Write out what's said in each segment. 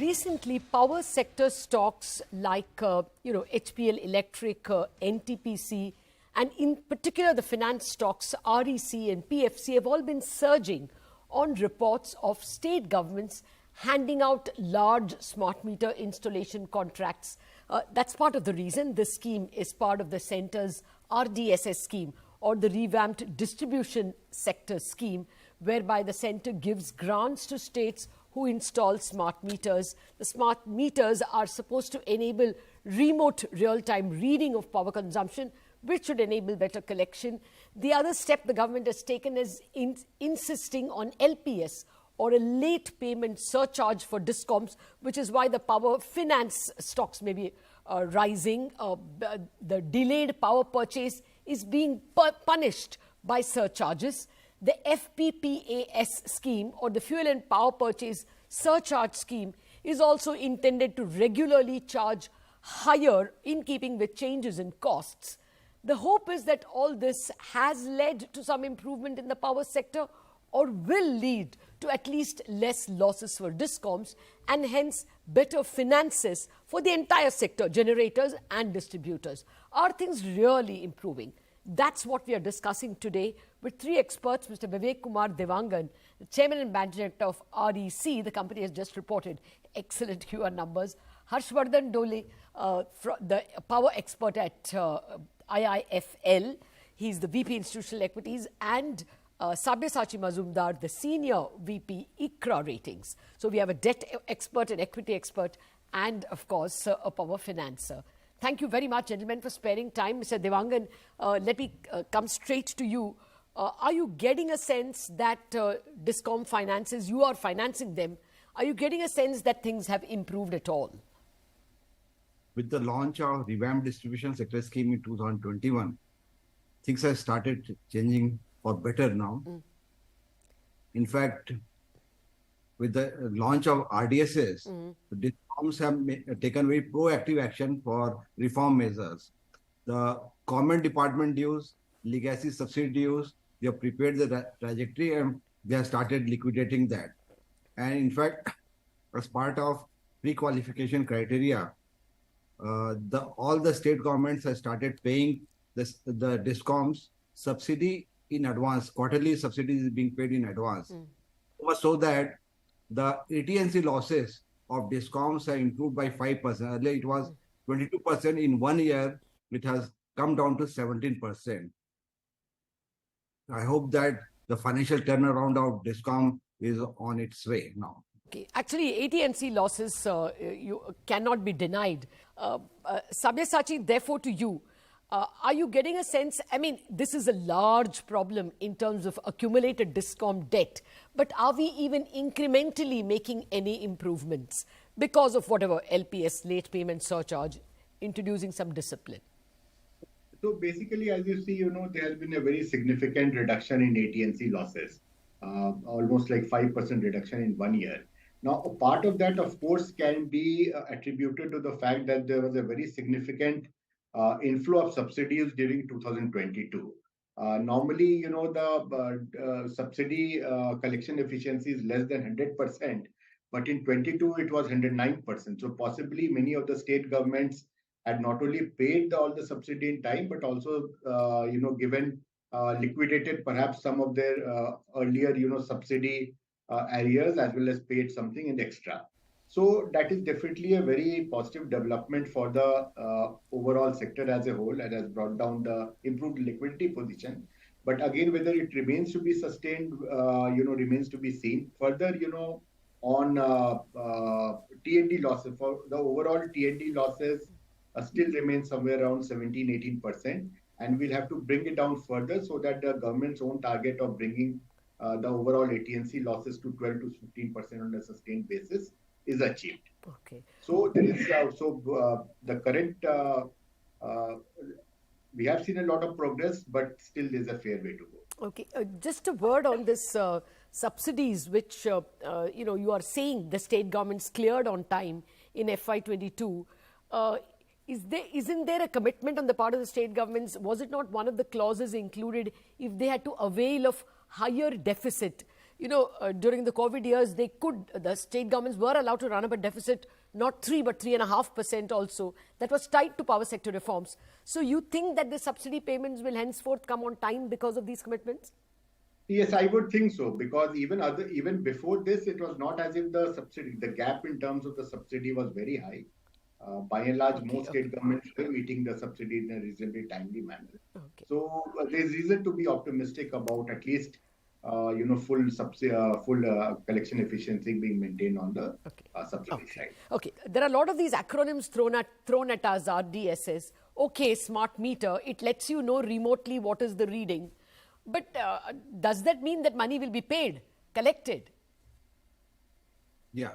recently, power sector stocks like, HPL Electric, NTPC, and in particular the finance stocks, REC and PFC have all been surging on reports of state governments handing out large smart meter installation contracts. That's part of the reason this scheme is part of the centre's RDSS scheme, or the revamped distribution sector scheme, whereby the centre gives grants to states who install smart meters. The smart meters are supposed to enable remote real-time reading of power consumption, which should enable better collection. The other step the government has taken is insisting on LPS, or a late payment surcharge for discoms, which is why the power finance stocks may be rising. The delayed power purchase is being punished by surcharges. The FPPAS scheme, or the Fuel and Power Purchase Surcharge scheme, is also intended to regularly charge higher in keeping with changes in costs. The hope is that all this has led to some improvement in the power sector, or will lead to at least less losses for discoms and hence better finances for the entire sector, generators and distributors. Are things really improving? That's what we are discussing today with three experts. Mr. Vivek Dewangan, the chairman and managing director of REC. The company has just reported excellent QR numbers. Harshvardhan Dole, the power expert at IIFL. He's the VP Institutional Equities, and Sabyasachi Mazumdar, the senior VP ICRA Ratings. So we have a debt expert, an equity expert, and of course a power financer. Thank you very much, gentlemen, for sparing time. Mr. Dewangan, let me come straight to you. Are you getting a sense that discom finances, you are financing them, are you getting a sense that things have improved at all? With the launch of revamped distribution sector scheme in 2021, things have started changing for better now. In fact, with the launch of RDSS, the discoms have taken very proactive action for reform measures. The government department dues, legacy subsidy dues, they have prepared the trajectory and they have started liquidating that. And in fact, as part of pre-qualification criteria, all the state governments have started paying the discoms subsidy in advance. Quarterly subsidies is being paid in advance. So that the AT&C losses of discoms have improved by 5%. Earlier it was 22%. In 1 year, it has come down to 17%. I hope that the financial turnaround of discom is on its way now. Okay. Actually, AT&C losses you cannot be denied. Sabyasachi, therefore to you, are you getting a sense, I mean, this is a large problem in terms of accumulated discom debt, but are we even incrementally making any improvements because of whatever LPS, late payment surcharge, introducing some discipline? So basically, as you see, there has been a very significant reduction in AT&C losses, almost like 5% reduction in 1 year. Now, a part of that, of course, can be attributed to the fact that there was a very significant inflow of subsidies during 2022. Normally, the subsidy collection efficiency is less than 100%, but in 22 it was 109%. So possibly many of the state governments had not only paid all the subsidy in time, but also, liquidated perhaps some of their earlier, subsidy arrears, as well as paid something in extra. So that is definitely a very positive development for the overall sector as a whole, and has brought down the improved liquidity position. But again, whether it remains to be sustained, remains to be seen. Further, on T&D losses, for the overall T&D losses still remain somewhere around 17-18%, and we'll have to bring it down further so that the government's own target of bringing the overall AT&C losses to 12 to 15% on a sustained basis is achieved. Okay. So there is the current. We have seen a lot of progress, but still there's a fair way to go. Okay, just a word on this subsidies, which you are saying the state governments cleared on time in FY22. Isn't there a commitment on the part of the state governments? Was it not one of the clauses included if they had to avail of higher deficit during the COVID years, the state governments were allowed to run up a deficit, not 3 but 3.5% also. That was tied to power sector reforms. So you think that the subsidy payments will henceforth come on time because of these commitments? Yes, I would think so, because even before this, it was not as if the gap in terms of the subsidy was very high. By and large, most state governments were meeting the subsidy in a reasonably timely manner. So there's reason to be optimistic about at least full collection efficiency being maintained on the subsidy side. Okay, there are a lot of these acronyms thrown at us, RDSS. Okay, smart meter, it lets you know remotely what is the reading. But does that mean that money will be paid, collected? Yeah.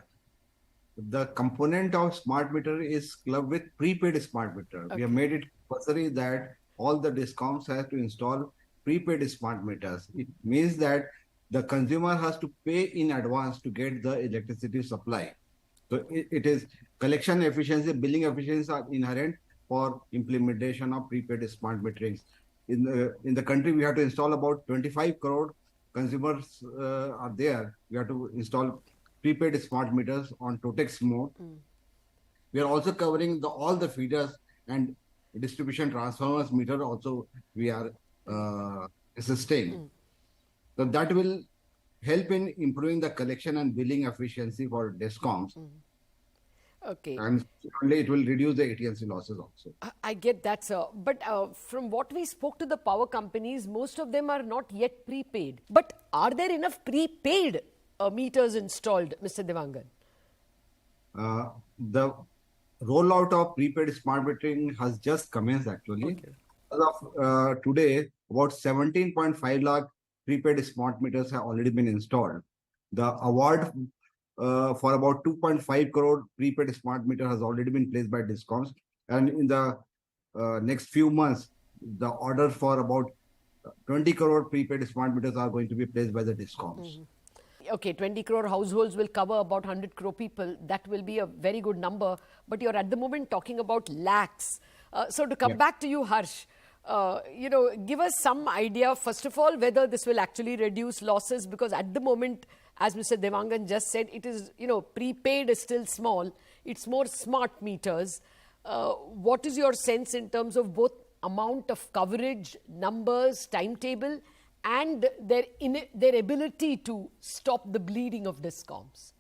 The component of smart meter is clubbed with prepaid smart meter. We have made it compulsory that all the discoms have to install prepaid smart meters. It means that the consumer has to pay in advance to get the electricity supply. So it is collection efficiency, billing efficiency are inherent for implementation of prepaid smart metering. In the country, we have to install about 25 crore consumers are there. We have to install prepaid smart meters on Totex mode. We are also covering all the feeders and distribution transformers meter also we are assisting. So that will help in improving the collection and billing efficiency for discoms. Okay. And only it will reduce the AT&C losses also. I get that, sir. But from what we spoke to the power companies, most of them are not yet prepaid. But are there enough prepaid meters installed, Mr. Dewangan? The rollout of prepaid smart metering has just commenced actually. As of today, about 17.5 lakh prepaid smart meters have already been installed. The award for about 2.5 crore prepaid smart meter has already been placed by discoms. And in the next few months, the order for about 20 crore prepaid smart meters are going to be placed by the discoms. Okay, 20 crore households will cover about 100 crore people. That will be a very good number. But you're at the moment talking about lakhs. So to come back to you, Harsh, give us some idea, first of all, whether this will actually reduce losses, because at the moment, as Mr. Dewangan just said, it is, prepaid is still small. It's more smart meters. What is your sense in terms of both amount of coverage, numbers, timetable, and their ability to stop the bleeding of discoms?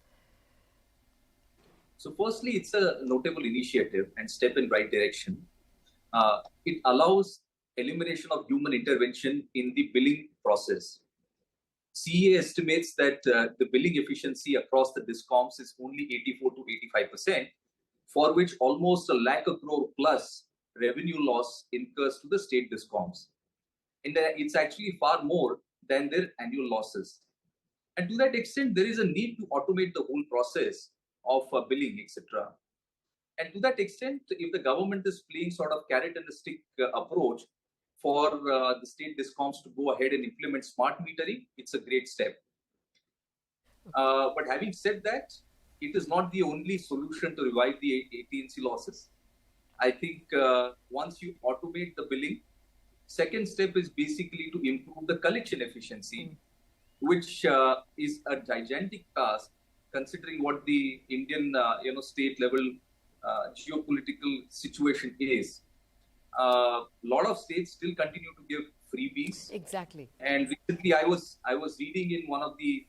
So firstly, it's a notable initiative and step in right direction. It allows elimination of human intervention in the billing process. CEA estimates that the billing efficiency across the discoms is only 84 to 85%, for which almost 1 lakh crore plus revenue loss incurs to the state discoms. And it's actually far more than their annual losses. And to that extent, there is a need to automate the whole process of billing, etc. And to that extent, if the government is playing sort of carrot and stick approach for the state discoms to go ahead and implement smart metering, it's a great step. But having said that, it is not the only solution to revive the AT&C losses. I think once you automate the billing, second step is basically to improve the collection efficiency, which is a gigantic task considering what the Indian state level geopolitical situation is. Lot of states still continue to give freebies. Exactly. And recently, I was reading in one of the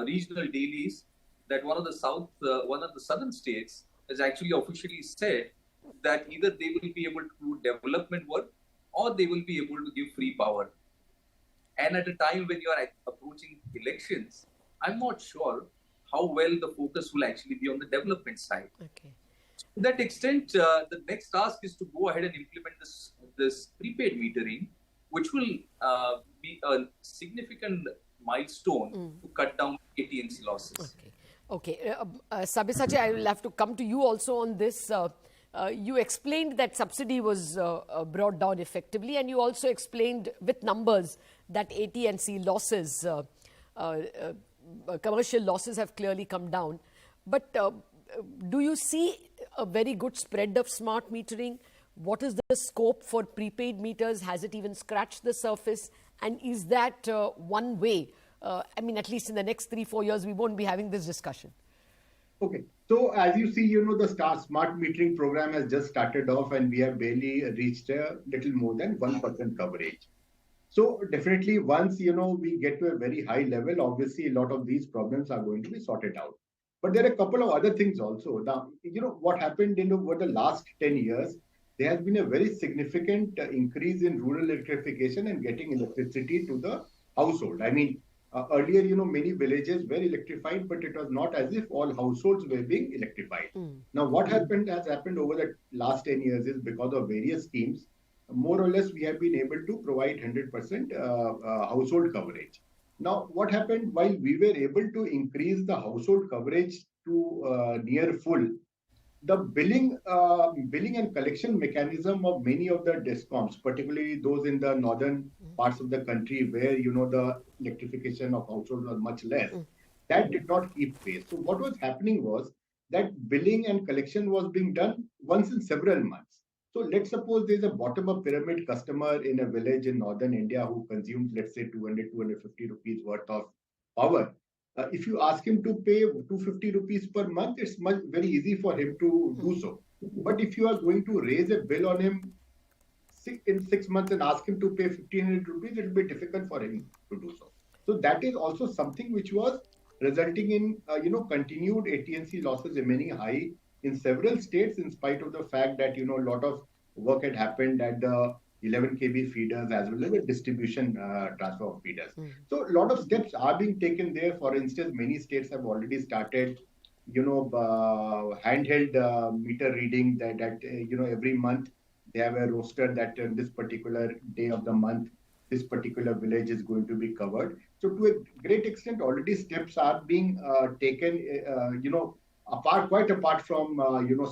regional dailies that one of the southern states has actually officially said that either they will be able to do development work or they will be able to give free power. And at a time when you are approaching elections, I'm not sure how well the focus will actually be on the development side. Okay. To that extent, the next task is to go ahead and implement this prepaid metering, which will be a significant milestone to cut down AT&C losses. Okay. Sabyasachi, I will have to come to you also on this. You explained that subsidy was brought down effectively, and you also explained with numbers that AT&C losses, commercial losses have clearly come down. But do you see a very good spread of smart metering? What is the scope for prepaid meters? Has it even scratched the surface? And is that one way I mean, at least in the next 3-4 years, we won't be having this discussion. Okay. So as you see, the smart metering program has just started off and we have barely reached a little more than 1% coverage. So definitely once, we get to a very high level, obviously a lot of these problems are going to be sorted out. But there are a couple of other things also. Now, what happened over the last 10 years, there has been a very significant increase in rural electrification and getting electricity to the household. I mean, earlier, many villages were electrified, but it was not as if all households were being electrified. Now, what has happened over the last 10 years is because of various schemes, more or less, we have been able to provide 100% household coverage. Now, what happened while we were able to increase the household coverage to near full, the billing and collection mechanism of many of the discoms, particularly those in the northern parts of the country where the electrification of households was much less, that did not keep pace. So what was happening was that billing and collection was being done once in several months. So let's suppose there's a bottom-up pyramid customer in a village in northern India who consumes, let's say, 200-250 rupees worth of power. If you ask him to pay 250 rupees per month, it's very easy for him to do so. But if you are going to raise a bill on him in 6 months and ask him to pay 1,500 rupees, it will be difficult for him to do so. So that is also something which was resulting in continued AT&C losses remaining high in several states, in spite of the fact that a lot of work had happened at the 11 kV feeders as well as the distribution transfer of feeders. So a lot of steps are being taken there. For instance, many states have already started, handheld meter reading that every month they have a roster that this particular day of the month, this particular village is going to be covered. So to a great extent, already steps are being taken, quite apart from,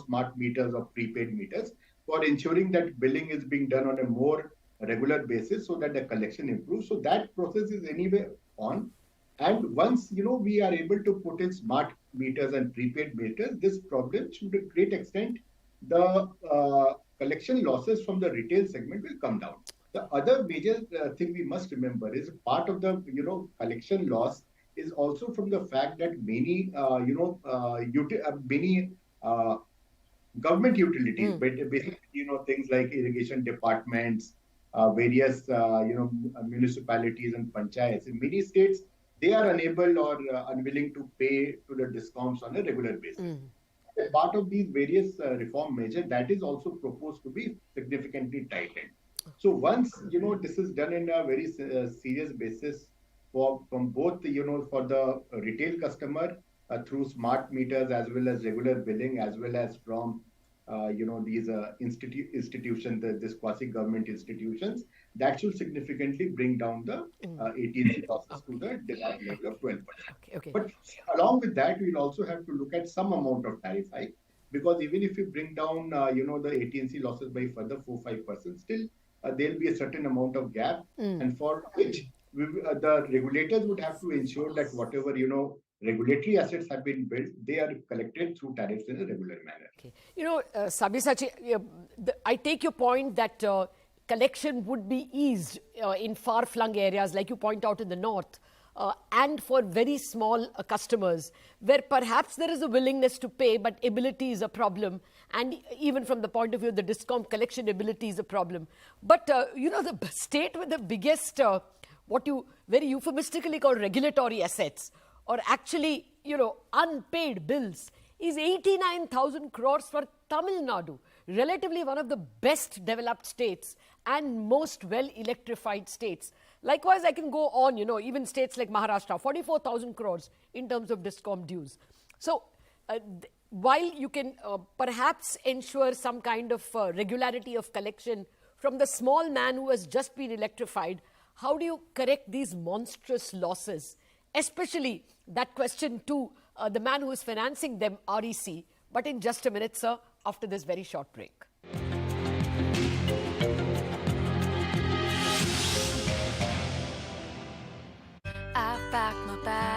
smart meters or prepaid meters, for ensuring that billing is being done on a more regular basis so that the collection improves. So that process is anyway on. And once, we are able to put in smart meters and prepaid meters, this problem, to a great extent, the collection losses from the retail segment will come down. The other major thing we must remember is part of the, collection loss is also from the fact that many, government utilities, basically, things like irrigation departments, various, municipalities and panchayats. In many states, they are unable or unwilling to pay to the discoms on a regular basis. Part of these various reform measures, that is also proposed to be significantly tightened. So once, this is done in a very serious basis from both, for the retail customer through smart meters as well as regular billing, as well as from, these institutions, this quasi-government institutions, that should significantly bring down the AT&C losses to the desired level of 12%. Okay. But along with that, we'll also have to look at some amount of tariff hike, because even if we bring down, the AT&C losses by further 4-5%, still there'll be a certain amount of gap, and for which the regulators would have to ensure that whatever, regulatory assets have been built, they are collected through tariffs in a regular manner. Okay. Sabyasachi, I take your point that collection would be eased in far-flung areas, like you point out in the north, and for very small customers, where perhaps there is a willingness to pay, but ability is a problem. And even from the point of view of the discom, collection ability is a problem. But, the state with the biggest, what you very euphemistically call regulatory assets, or actually, unpaid bills, is 89,000 crores for Tamil Nadu, relatively one of the best developed states and most well-electrified states. Likewise, I can go on, even states like Maharashtra, 44,000 crores in terms of discom dues. So, while you can perhaps ensure some kind of regularity of collection from the small man who has just been electrified, how do you correct these monstrous losses? Especially that question to the man who is financing them, REC. But in just a minute, sir, after this very short break. I packed my bag.